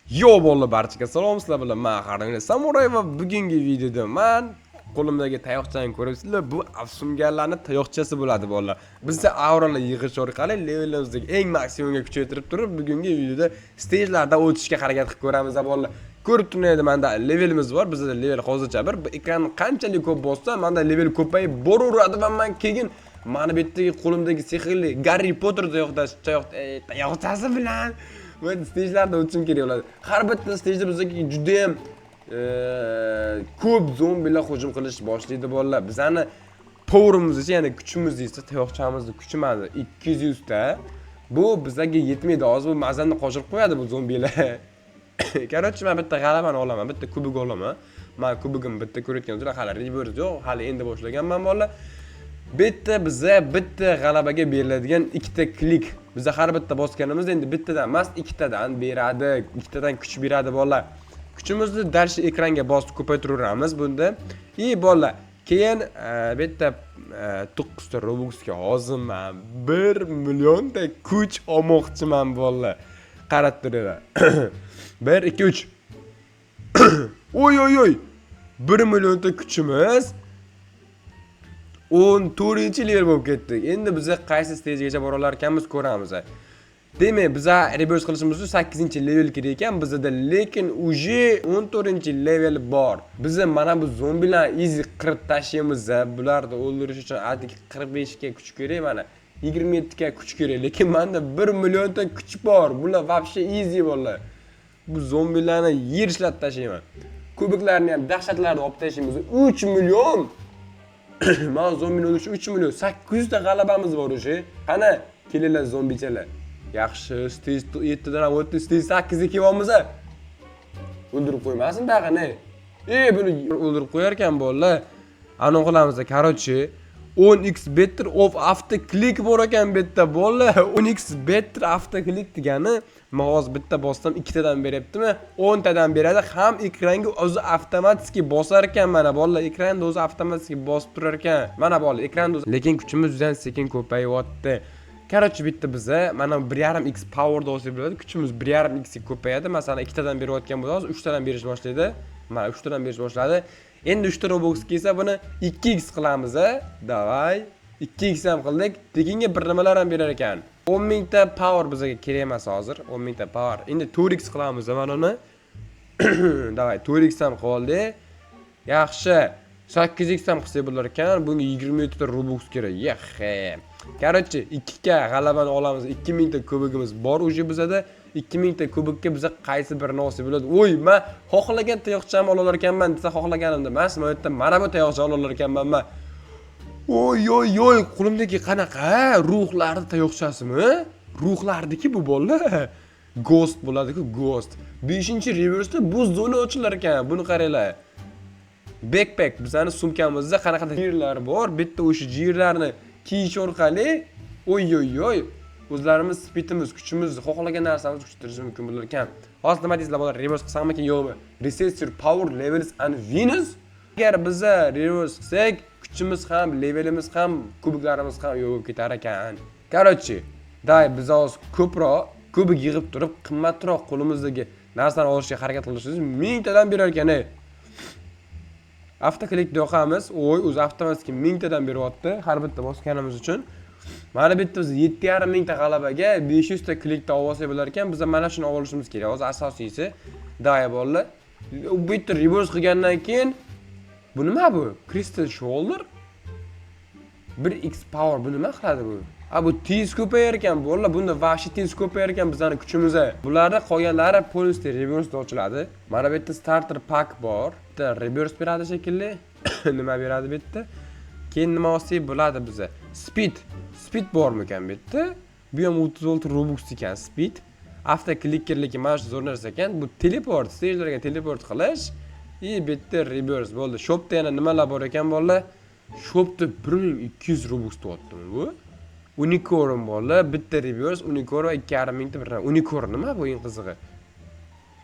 Yo bolalar barchaga salom, sizlar bilan men Harun Samuray va bugungi videoda men qo'limdagi tayoqchani ko'ryapsizlar. Bu afsungarlarning tayoqchasi bo'ladi bolalar. Bizda auralar yig'ish orqali levelimizdagi eng maksimumga kuchaytirib turib, bugungi videoda stage'larda o'tishga harakat qilib ko'ramiz bolalar. Ko'rib turmaydi, menda levelimiz bor. Bizda level hozircha bir ekran qanchalik ko'p bo'lsa, menda level ko'payib boraveradi va men keyin mana bu yerdagi qo'limdagi sehrli Harry Potter tayoqchasi bilan bu stage'larda o'tishim kerak bo'ladi. Har bitta stage'da bizga juda ham ko'p zombilar hujum qilish boshlaydi bolalar. Bizani powerimiz esa, ya'ni kuchimiz esa tayoqchamizni kuchi mana 200 ta. Bu bizga yetmaydi. Hozir bu mazamni qochirib qo'yadi bu zombilar. Короче, men bitta g'alabani olaman, bitta kubik olaman. Men kubigimni bitta ko'rayotganingizdek, hali reverse yo'q, hali endi boshlaganman bolalar. Bitta g'alabaga beriladigan ikkita klik. Biz har bitta bosganimizda endi bittadan emas, ikkitadan beradi, ikkitadan kuch beradi bolalar. Kuchimizni darshi ekranga bosib ko'paytiraveramiz bunda. Bolalar, keyin bitta 9 ta Robuxga hozir men 1 millionta kuch olmoqchiman bolalar. Qarab turinglar. 1 2 3. Oy. 1 millionta kuchimiz 14-level bo'lib ketdik. Endi biz qaysi stagegacha bora olar ekanmiz ko'ramiz. Demak, biz reverse qilishimiz uchun 8-level kerak ekan bizda, lekin uje 14-level bor. Biz mana bu zombilar easy qirib tashlaymiz. Bularni o'ldirish uchun atigi 45 ga kuch kerak, mana 27 ga kuch kerak, lekin menda 1 millionta kuch bor. Bular вообще easy bolalar. Bu zombilarni yer ishlatib tashlayman. Kubiklarni ham dahshatlarni olib tashlaymiz. 3 million. Men zombini o'ldirish 3 million, 800 ta g'alabamiz bor o'sha. Qani, kelinglar zombichalar. Yaxshi, stage 7 dan o'tdi, stage 8 ga kelyapmiz. O'ldirib qo'ymasin dag'ini. Buni o'ldirib qo'yar ekan bolalar. Ana qilamiz, короче, 10x better of after click bor ekan bitta bolalar. 10x better after click degani, men hozir bitta bossam 2 tadan beryaptimi? 10 tadan beradi. Ham ekranga o'zi avtomatik bosar ekan mana bolalar. Ekranda o'zi avtomatik bosib turar ekan. Mana bolalar, ekranda o'zi. Lekin kuchimiz juda sekin ko'payyapti. Короче, bitta biza mana 1.5x power da olsa bo'ladi. Kuchimiz 1.5x ga ko'payadi. Masalan, 2 tadan berayotgan bo'lsa, hozir 3 tadan berish boshlaydi. Mana 3 tadan berish boshladi. Endi 3 ta Robux kelsa buni 2x qilamiz. Davay. 2x ham qildik. Tekinga bir nimalar ham berar ekan. 10.000 ta power bizga kerak emas hozir. 10.000 ta power. Endi 4x qilamiz mana uni. Davay, 4x ham qoldi. Yaxshi. 8x ham qilsa bo'lar ekan. Bunga 27 ta Robux kerak. Yehe. Короче, 2 ga g'alabani olamiz. 2000 ta kubigimiz bor o'sha bizada. 2000 ta kubikka biza qaysi birini olsa bo'ladi? Voy, men xohlagan tayoqchani olar ekanman desa xohlaganimda emas. Men yerda mana bu tayoqchani olar ekanman men. Oy, qo'limdagi qanaqa ruhlarning tayoqchasimi? Ruhlardiki bu bolalar. Ghost bo'ladi-ku, Ghost. 5-reverse'da bu zona ochilar ekan. Buni qaranglar. Backpack, bizning sumkamizda qanaqa jirlar bor. Bitta o'sha jirlarni kiyish orqali oy. O'zlarimiz speedimiz, kuchimiz, xohlagan narsamizni kuchaytirish mumkin bo'lar ekan. Hozir nima deysizlar bolalar? Reverse qilsammikin yo'qmi? Reset your power levels and winners. Agar biz reverse qilsak, kuchimiz ham, levelimiz ham, kubiklarimiz ham yo'q bo'lib ketar ekan. Короче, biz hozir ko'proq kubik yig'ib turib, qimmatroq qo'limizdagi narsani olishga harakat qilishimiz 1000 tadan berar ekan. Avtoklik yoqamiz. O'zi avtomatik 1000 tadan beryapti har bitta bosganimiz uchun. Mana bitta biz 7.5 ming ta g'alabaga 500 ta klikda olsa bo'lar ekan. Biz mana shuni olishimiz kerak. Hozir asosiysi daya bolalar. Bu bitta reverse qilgandan keyin bu nima bu? Crystal shoulder 1x power bu nima qiladi bu? Bu tez ko'payar ekan bolalar. Bunda vahshiy tez ko'payar ekan bizning kuchimiz. Bularda qolganlari poliste reverse ochiladi. Mana bu yerda starter pack bor. Bitta reverse beradi shekilli. Nima beradi bu yerda? Keyin nima olsak bo'ladi bizga? Speed bormi ekan bu yerda? Bu ham 36 Robux ekan speed. After clickerligi mana shu zo'r narsa ekan. Bu teleport, stagelarga teleport qilish. Bu yerda reverse bo'ldi. Shopda yana nimalar bor ekan bolalar? Shopda 1200 Robux topdim bu. Unicorn bolalar, bitta reverse, unicorn va 2.5 ta bir. Unicorn nima bu eng qizig'i?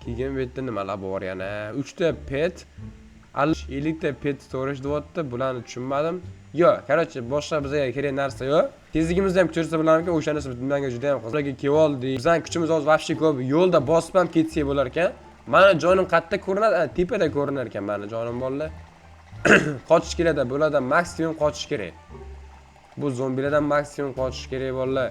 Keyin bu yerda nimalar bor yana? 3 ta pet, 50 ta pet storage deyapti, bularni tushunmadim. Yo'q, короче, boshqa bizga kerak narsa yo'q. Tezligimizni ham ko'rsa bo'larmi? O'shanisi menga juda ham qiziq. Bizlarga kelib oldik. Bizning kuchimiz hozir vobshe ko'p. Yo'lda bosib ham ketsak bo'lar ekan. Mana jonim qayerda ko'rinadi? Tepada ko'rinar ekan mana jonim bolalar. Qochish kerak, bulardan maksimum qochish kerak. Bu zombilardan maksimum qochish kerak bolalar.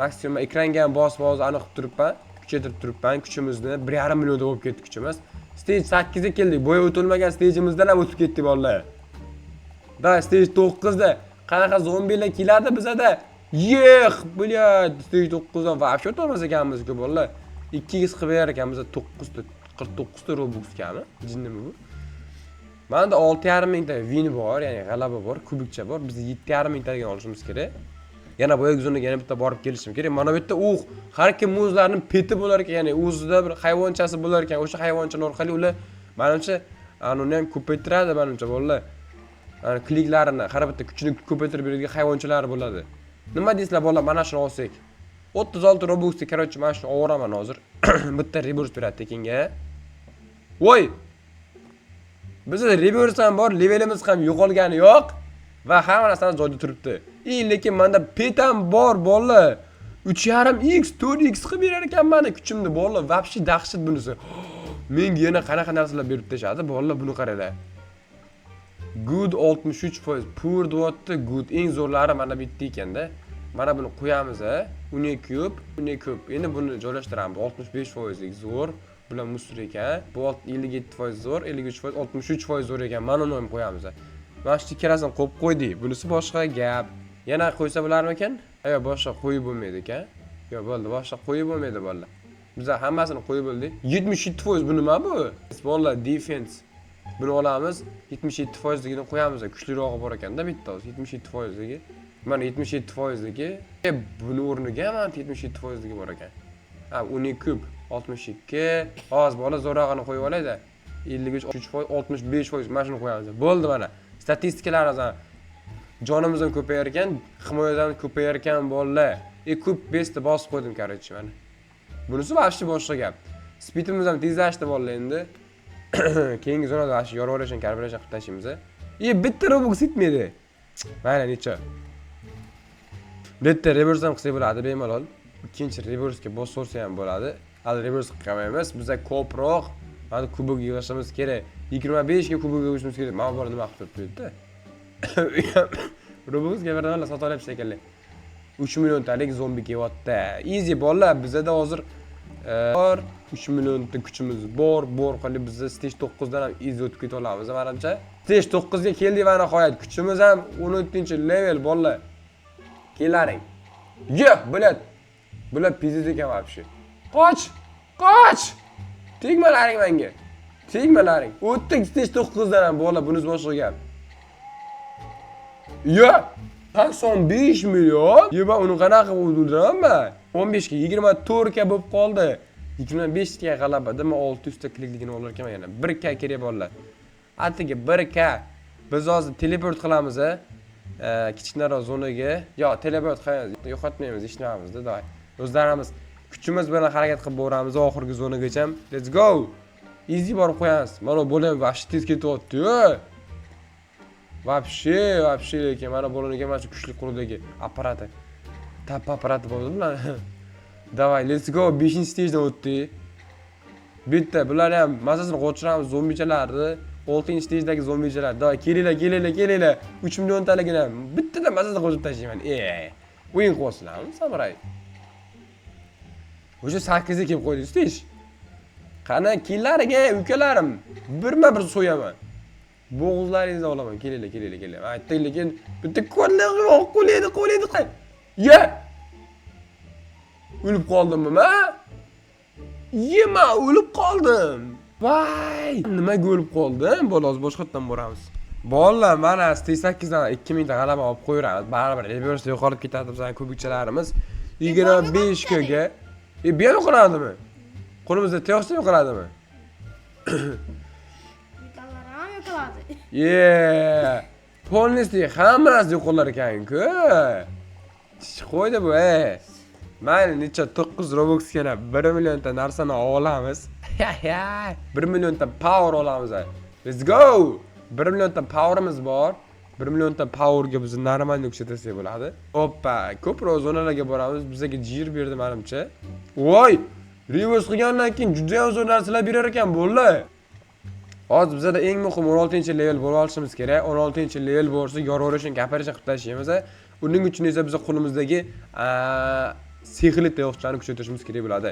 Maksimum ekranga ham bosib hozir aniq qilib turibman. Kuchaytirib turibman kuchimizni. 1,5 millionda bo'lib ketdi kuchimiz. Stage 8 ga keldik. Bo'yi o'tilmagan stageimizdan ham o'tib ketdik bolalar. Da stage 9 da qanaqa zombilar keladi bizada? Yex, blyad, stage 9 dan vobshe o'tolmas ekanmiz-ku bolalar. 2x qilib berar ekanmiz 9 ta 49 ta Robux kami. Jinnimi bu? Menda 6,5 mingta win bor, ya'ni g'alaba bor, kubikcha bor. Biz 7,5 mingtaga olishimiz kerak. Yana boya zonaga yana bitta borib kelishim kerak. Mana bu yerda har kim o'zlarining peti bo'lar ekan, ya'ni o'zida bir hayvonchasi bo'lar ekan. O'sha hayvonchalar orqali ular menimcha uni ham ko'paytiradi menimcha bolalar. Ana kliklarini, har bitta kuchini ko'paytirib beradigan hayvonchalar bo'ladi. Nima deysizlar bolalar, mana shuni olsak. 36 Robux'ni короче mana shuni olveraman hozir. Bitta reverse beradi tekinga. Voy! Bizda reverse ham bor, levelimiz ham yo'qolgani yo'q va hamma narsamiz joyida turibdi. Lekin menda pet ham bor bolalar. 3,5x, 4x qilib berar ekan meni kuchimni bolalar. Vobshe dahshat bunisi. Menga yana qanaqa narsalar berib tashadi bolalar, buni qaranglar. Good 63%, poor deyapti, good eng zo'rlari mana bu yerda ekanda. Mana buni qo'yamiz, uni ko'p. Endi buni joylashtiramiz. 65% lik zo'r. Bular musur ekan. Bu 57% zo'r, 53%, 63% zo'r ekan. Mana uni ham qo'yamiz. Mana shu ikkalasini qo'yib qo'ydik. Bunisi boshqa gap. Yana qo'ysa bo'larmikan? Yo'q, boshqa qo'yib bo'lmaydi ekan. Yo'q, bo'ldi, boshqa qo'yib bo'lmaydi bolalar. Biz hammasini qo'yib bo'ldik. 77% bu nima bu? Bolalar defense. Buni olamiz, 77%ligini qo'yamiz. Kuchlirog'i bor ekanda bitta hozir 77%ligi. Mana 77%ligi. Buni o'rniga mana 77%ligi bor ekan. Ha, uni ko'p 62. Hozir bola zo'rog'ini qo'yib olayda. 53, 65% mana shuni qo'yamiz. Bo'ldi mana. Statistikalarimiz jonimiz ham ko'payar ekan, himoyadan ko'payar ekan bolalar. Ko'p bestni bosib qo'ydim короче mana. Bunisi vobshe boshqa gap. Speedimiz ham tezlashdi bolalar endi. Keyingi zonada ash yorvorishni karboration qilib tashlaymiz. Bitta Robux yetmaydi. Mana necha. Bitta reverse ham qilsa bo'ladi bemalol. Ikkinchi reverse ga bosib ham bo'ladi. Hali reverse qilmaymiz. Bizga ko'proq mana kubok yig'ishimiz kerak. 25 ga kubok yig'ishimiz kerak. Mana bor nima qilib turibdi? Robux ga berdan sotilib shekilli. 3 million talik zombi kelyapti. Easy bolalar, bizda hozir 3 millionta kuchimiz bor qilib biz stage 9 dan ham easy o'tib keta olamiz menimcha. Stage 9 ga keldik va nihoyat kuchimiz ham 14-level bolalar. Kelaring. Yo'q, bular pizza ekan vobshe. Qoch! Tegmalaring menga. Tegmalaring. O'tdik stage 9 dan ham bolalar, bunisi boshqa gap. Yo'q. 95 million. Yo'q, uni qanaqa o'ldiraman? 15 ga 24 ga bo'lib qoldi. 25 ga g'alaba, dema 600 ta klikligini olar ekan yana. 1k kerak bolalar. Atigi 1k. Biz hozir teleport qilamiz, kichikroq zonaga. Yo'q, teleport qilamiz. Yo'qotmaymiz, ishlaymiz-da, doy. O'zlarimiz kuchimiz bilan harakat qilib boramiz oxirgi zonagacha. Let's go. Easy borib qo'yamiz. Mana bo'lam vobshe tez ketyapti-ku. Vobshe lekin mana bo'loniga mana shu kuchli qo'ldagi apparati. Tap apparati bo'ldi-mi? Davay, let's go. 5-stagedan o'tdik. Bitta bular ham mazasini qo'chiramiz zombichalarni. 6-stage'dagi zombichalar. Davay, kelinglar. 3 million taligini bittada mazasini qo'chib tashlayman. O'yin qilasizlarmi, samuray? O'sha 8 ga kelib qo'ydik, stage. Qani killariga, ukalarim, birma-bir so'yaman. Bo'g'izlaringizni olaman. Kelinglar. Aytdik, lekin bitta qo'llaydi. Ye! O'lib qoldimmi, ha? Yema, o'lib qoldim. Voy! Nimaga o'lib qoldim? Bola boshqatdan boramiz. Bolalar, mana stage 8 dan 2000 ta g'alaba olib qo'yamiz. Baribir reverse yo'qolib ketadi bizning kubikchalarimiz. 25 ga. Bu ham yo'qoladimi? Qo'limizda teyoqsa yo'qoladimi? Polnisli hammasi yo'qolar ekan-ku. Qo'ydi bu, Mayli, necha 9 Robux kerak, 1 million ta narsani olamiz. 1 million ta power olamiz. Let's go. 1 millionta powerimiz bor. 1 millionta powerga biz normalni yuksaltirsak bo'ladi. Hoppa, ko'proq zonalarga boramiz. Bizga jir berdi menimcha. Voy! Reverse qilgandan keyin juda ham zo'r narsalar berar ekan bo'ldi. Hozir bizda eng muhim 16-level bo'lib olishimiz kerak. 16-level bo'lsa, yorvorishni gapirishni qilib tashlaymiz. Uning uchun esa biz qo'limizdagi sehrli tayoqchani kuchaytirishimiz kerak bo'ladi.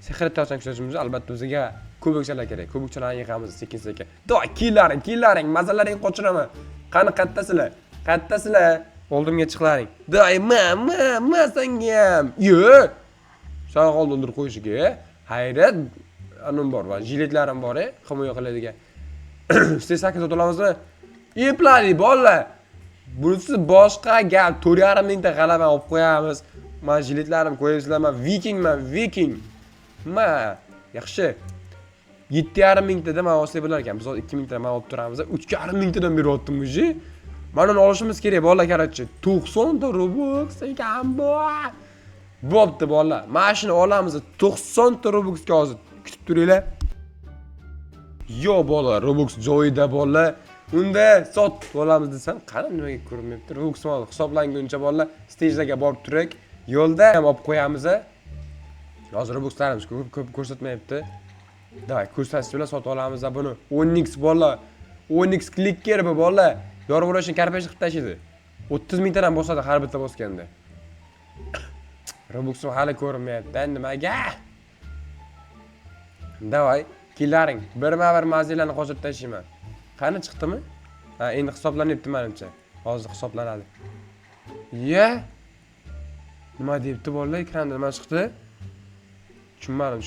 Sehrli tayoqchani kuchaytirishimiz albatta bizga kubokchalar kerak. Kubokchalarni yig'amiz sekin-sekin. Doy, killaring, mazalaring qochiraman. Qani qayertasizlar? Qayertasizlar? Oldimga chiqlaring. Doy, ma senga ham. Yo. Sağ qoldi o'ldirib qo'yishiga. Hayrat, anim bor va jiletlarim bor, himoya qiladigan. Siz 8 ot olamizmi? Eplari bolalar. Bunisi boshqa gap. 4,5 mingta g'alaba olib qo'yamiz. Men jiletlarim qo'yasizlar, men viking. Ma, yaxshi. 7,5 mingtada men olsa bo'lar ekan. Biz 2 mingta men olib turamiz. 3,5 mingtadan beryaptim o'zi. Mana uni olishimiz kerak bolalar, qarchi. 90 ta Robux ekan bu. Bo'pti bolalar. Mana shuni olamiz. 90 ta Robuxga hozir kutib turinglar. Yo bolalar, Robux joyida bolalar. Unda sotib olamiz desam, qani nimaga ko'rinmayapti? Robux hisoblanguncha bolalar stagelarga borib turak. Yo'lda ham olib qo'yamiz. Hozir Robuxlarimiz ko'p ko'rsatmayapti. Davay, ko'rsatish bilan sotib olamiz buni. 10x bolalar. 10x klikker bu bolalar. Yorvorishni karpash qilib tashlaydi. 30 mingtadan bosadi har bitta bosganda. Robuxim hali ko'rinmayapti. Nimaga? Davay, killaring. Birma-bir mazilarni qo'shib tashlayman. Qani chiqdimi? Ha, endi hisoblanyapti menimcha. Hozir hisoblanadi. Ye? Nima deyapti bolalar? Ekranda nima chiqdi? Tushunmadim.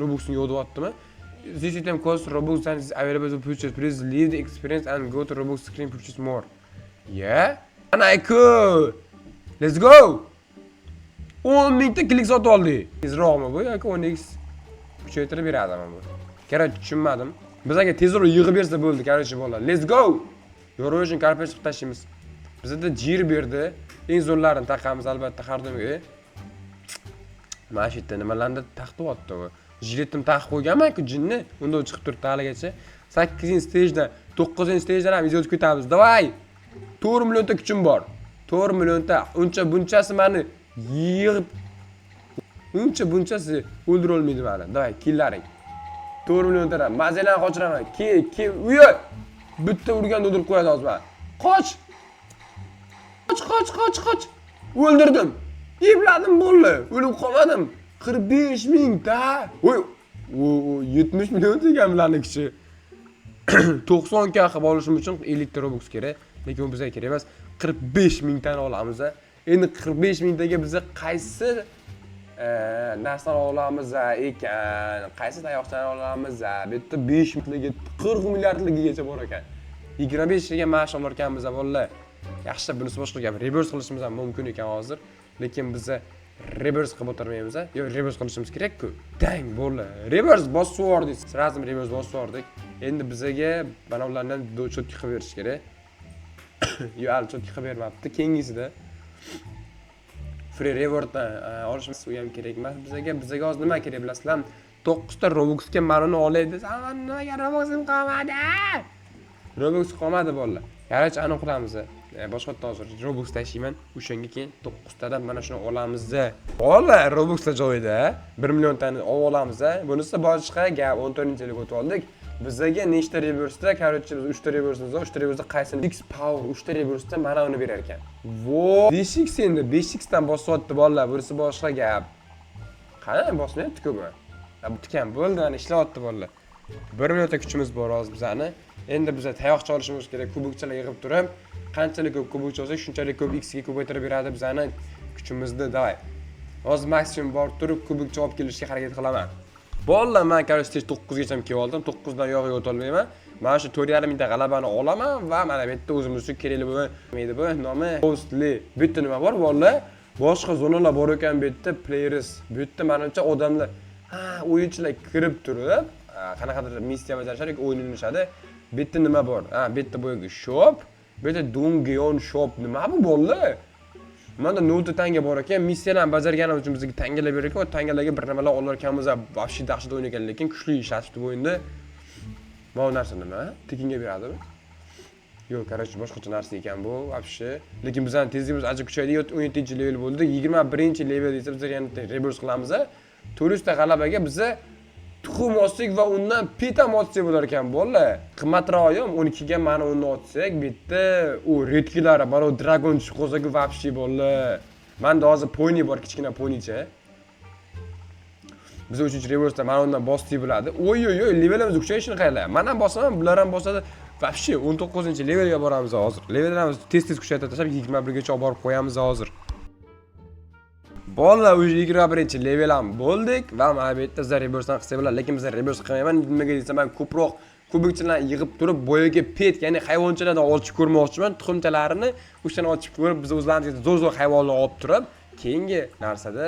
Robuxni yo'qotyaptimi? This item costs Robux and is available to purchase. Please leave the experience and go to Robux screen purchase more. Yeah? Anayku! Let's go! 10 mingta klik sotib oldik. Tezroqmi bu yoki 10x kuchaytirib beradimi bu? Kerak tushunmadim. Bizga tezroq yig'ib bersa bo'ldi, qarshi bolalar. Let's go! Yorishni karpash qilib tashlaymiz. Bizda jir berdi. Eng zo'rlarini taqamiz albatta har doimga. Mana shu yerda nimalarni taqtyapti u. Jiletim taqib qo'yganman-ku jinni. Unda chiqib turibdi haligacha. 8-stejdan 9-stejdan ham izlab ketamiz. Davay! 4 millionta kuchim bor. 4 millionta. Uncha bunchasi meni yig'ib bunchasi o'ldira olmaydi meni. Davay, killaring. 4 millionta mazalan qochiraman. Ke, uyi. Bitta urganda o'ldirib qo'yadi hozir men. Qoch! O'ldirdim. Yebladim bo'ldi. O'lib qolmadim. 45 mingta. Voy, 70 million degan bilan kishi. 90 ga qilib olishim uchun 50 ta Robux kerak. Lekin bizga kerak emas. 45 mingtani olamiz. Endi 45 mingtaga biz qaysi narsani olamiz ekan? Qaysi tayoqchani olamiz? Bitta 5 mingtaga 40 milliardligigacha bor ekan. 25 ga maosh olar ekanmiz bolalar. Yaxshi, bunisi boshqa gap. Reverse qilishimiz ham mumkin ekan hozir. Lekin biz reverse qilib o'tirmaymiz. Yo, reverse qilishimiz kerak-ku. Dang bo'ldi. Reverse bosib yubordik. Sразу reverse bosib yubordik. Endi bizga mana ulardan cho'tki qilib berish kerak. Yo, al cho'tki qilib bermabdi. Keyingisida free rewarddan olishimiz u ham kerak emas bizga hozir nima kerak bilasizlar? 9 ta Robuxga mana uni olay desam, nimaga Robuxim qolmadi? Robux qolmadi bolalar. Qarach aniq qilamiz. Boshqa hozir Robux tashlayman. O'shanga keyin 9 tadan mana shuni olamiz. Bolalar, Robuxlar joyida 1 million tani olamiz. Bunisi boshqa gap. 14-yilga o'tib oldik. Bizga nechta reverse'da, qarchi biz 3 ta reverse'miz bor. 3 ta reverse'da qaysini X power 3 ta reverse'da mana uni berar ekan. Vo, 5x endi 5x dan bosyapti bolalar. Bunisi boshqa gap. Qani bosmayapti-ku bu. Butgan bo'ldi, ana ishlayapti bolalar. 1 minutda kuchimiz bor hozir bizani. Endi biz tayoqcha olishimiz kerak. Kubokchalar yig'ib turib, qanchalik ko'p kubokcha olsak, shunchalik ko'p x ga ko'paytirib beradi bizani kuchimizni. Davay. Hozir maksimum borib turib, kubokcha olib kelishga harakat qilaman. Bolalar, men qarshi 9 gacha kelib oldim. 9 dan yo'g'iga o'ta olmayman. Mana shu 4,5 mingta g'alabani olaman va mana bu yerda o'zimiz uchun kerakli bo'lmaydi bu nomi hostli. Bu yerda nima bor bolalar? Boshqa zonalar bor ekan bu yerda players. Bu yerda menimcha odamlar, o'yinchilar kirib turib, qanaqadir missiya bajarishadi yoki o'yin o'ynashadi. Bu yerda nima bor? Bu yerda boyagi shop, bu yerda Dongeon shop. Nima bu bolalar? Mana 0 tanga bor ekan, missiyalarni bajarganim uchun bizga tangalar berar ekan, va tangalarga bir nimalar olar ekanmiz. Vahshiy dahshat o'ynagan, lekin kuchli ishlatishdi bu o'yinda. Mana bu narsa nima? Tekinga beradimi? Yo'q, qarashchi boshqacha narsa ekan bu, вообще. Lekin bizning tezligimiz ancha kuchaydi. 17-level bo'ldi. 21-level desa biz yana reverse qilamiz. Turistda g'alabaga biza tuxum olsak va undan peta olsak bo'lar ekan, bolalar. Qimmatroq ham 12 ga mana uni olsak, bitta u redkilari, mana u dragon tushib qolsa-ku вообще bolalar. Menda hozir pony bor, kichkina ponycha. Biz 3-reverse da mana undan bosdik bo'ladi. Oy, levelimiz kuchayishini qaylar. Men ham bosaman, bular ham bosadi. Вообще 19-levelga boramiz hozir. Levellarimiz tez-tez kuchaytirib tashlab 21 gacha olib borib qo'yamiz hozir. Bolalar уже 21-level ham bo'ldik va mana bu yerda bizlar reverse'dan qilsak bo'ladi, lekin bizlar reverse qilmayman. Nimaga desam, men ko'proq kubikchalarni yig'ib turib, boyaga pet, ya'ni hayvonchalardan ochib ko'rmoqchiman. Tuxumchalarini o'shani ochib ko'rib, biz o'zlarimizga zo'r hayvonlarni olib turib, keyingi narsada,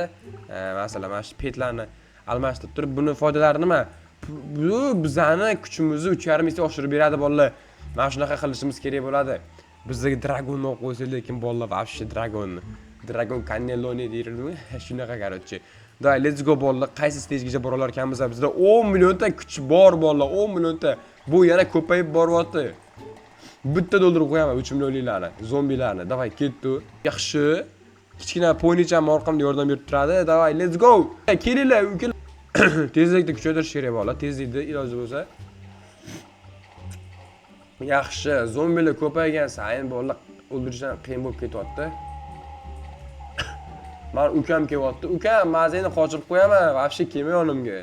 masalan, mana shu petlarni almashtirib turib, buni foydalari nima? Bu bizani kuchimizni 3,5 ta oshirib beradi bolalar. Mana shunaqa qilishimiz kerak bo'ladi. Bizga dragonni qo'ysak, lekin bolalar вообще dragonni. Dragon Cannelloni deyiladi. Shunaqa qarorchi. Davay, let's go bolalar. Qaysi stagegacha bora olar ekanmiz? Bizda 10 millionta kuch bor bolalar, 10 millionta. Bu yana ko'payib boryapti. Bitta doldurib qo'yaman 3 millionliklarni, zombilarni. Davay, ketdi. Yaxshi. Kichkina ponycham orqamda yordam berib turadi. Davay, let's go. Kelinglar, ukalar. Tezlikni kuchaytirish kerak bolalar. Tezlikni iloji bo'lsa. Yaxshi, zombilar ko'paygan sayin bolalar o'ldirishdan qiyin bo'lib ketyapti. Men ukam kelyapti. Ukam, mazani qochirib qo'yaman, вообще kelmay yonimga.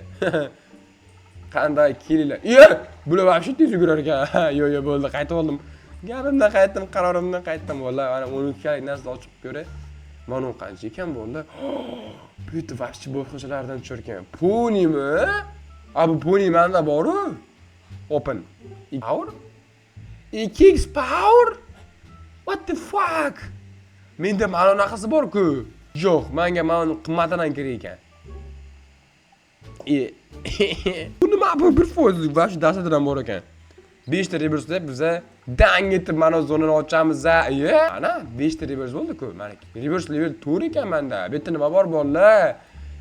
Qanday kelinglar. Bular вообще tez yugurar ekan. Yo'q, bo'ldi, qaytib oldim. Gapimdan qaytdim, qarorimdan qaytdim bolalar. Mana 12 kalik narsani ochib ko'ray. Mana u qancha ekan bolalar. Bu yerda вообще boshqachalardan tushar ekan. Ponimi? Bu pony menda bor-ku. Open. Power? 2x power? What the fuck? Menda mana unaqasi bor-ku. Yo'q, menga mana uni qimmatidan kerak ekan. Bu nima bu bir foizlik va shu dastadan bor ekan. 5 ta reverse biza dang etib mana zonani ochamiz. Ana 5 ta reverse bo'ldi-ku. Mana reverse level 4 ekan menda. Bu yerda nima bor bolalar?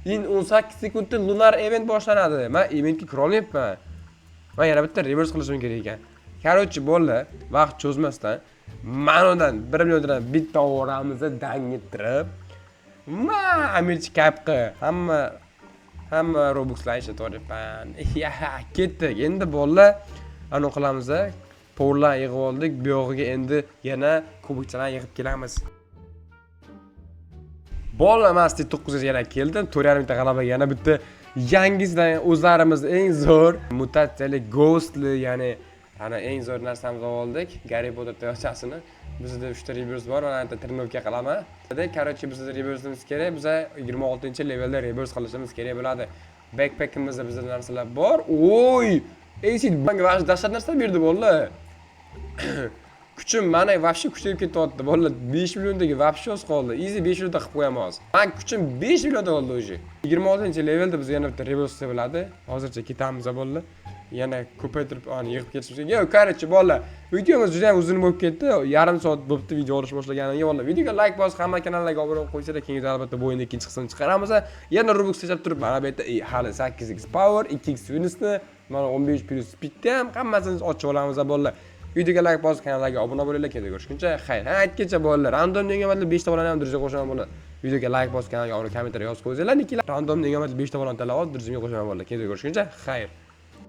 18 sekundda lunar event boshlanadi. Men eventga kira olmayapman. Men yana bitta reverse qilishim kerak ekan. Короче, bolalar, vaqt cho'zmasdan mana undan 1 milliondan bitta o'ramiz dang ettirib Amirchi kapqi hamma Robuxlar ishlataveribman. Ketdik. Endi bolalar ana qilamiz. Powerlar yig'ib oldik. Bu yog'iga endi yana kubikchalar yig'ib kelamiz. Bolalar masti 9 ga yana keldim. 4,5 ta g'alaba yana bitta yangisidan o'zlarimiz eng zo'r mutatsiyali ghostli, ya'ni ana eng zo'r narsamizni oldik. Harry Potter tayoqchasini. Bizda 3 ta reverse bor, mana bitta trenovka qilaman. Короче, bizda reverse'imiz kerak. Biza 26-levelda reverse qilishimiz kerak bo'ladi. Backpack'imizda bizda narsalar bor. Oy! Acid menga vaqt dashar narsa berdi bolalar. Kuchim mana вообще kuchayib ketyapti bolalar. 5 milliondagi вообще o'z qoldi. Easy 5 millionda qilib qo'yamiz. Men kuchim 5 millionda bo'ldi o'zi. 26-levelda biz yana bitta reverse bo'ladi. Hozircha ketamiz bolalar. Yana ko'paytirib yig'ib ketishimiz kerak. Yo'q, qarchi bolalar. Videomiz juda ham uzun bo'lib ketdi. Yarim soat bo'libdi video olish boshlaganiga bolalar. Videoga like bosib, hamma kanallarga obuna bo'lib qo'ysalar, keyin albatta bu o'yinning ikkinchi qismini chiqaramiz. Yana Robux tejab turib, mana bu yerda hali 8x power, 2x Winsni, mana 15 plus speedni ham hammasini ochib olamiz bolalar. Videoga like bosib, kanallarga obuna bo'linglar. Keyin ko'rishguncha xayr. Aytgancha bolalar, random negomatli 5 ta bolani ham dirjga qo'shaman bolalar. Videoga like bosib, kanalga obuna, kommentariy yozib qo'yinglar. Random negomatli 5 ta bolani tanlab olib, dirjga qo'shaman bolalar. Keyin ko'rishguncha xayr.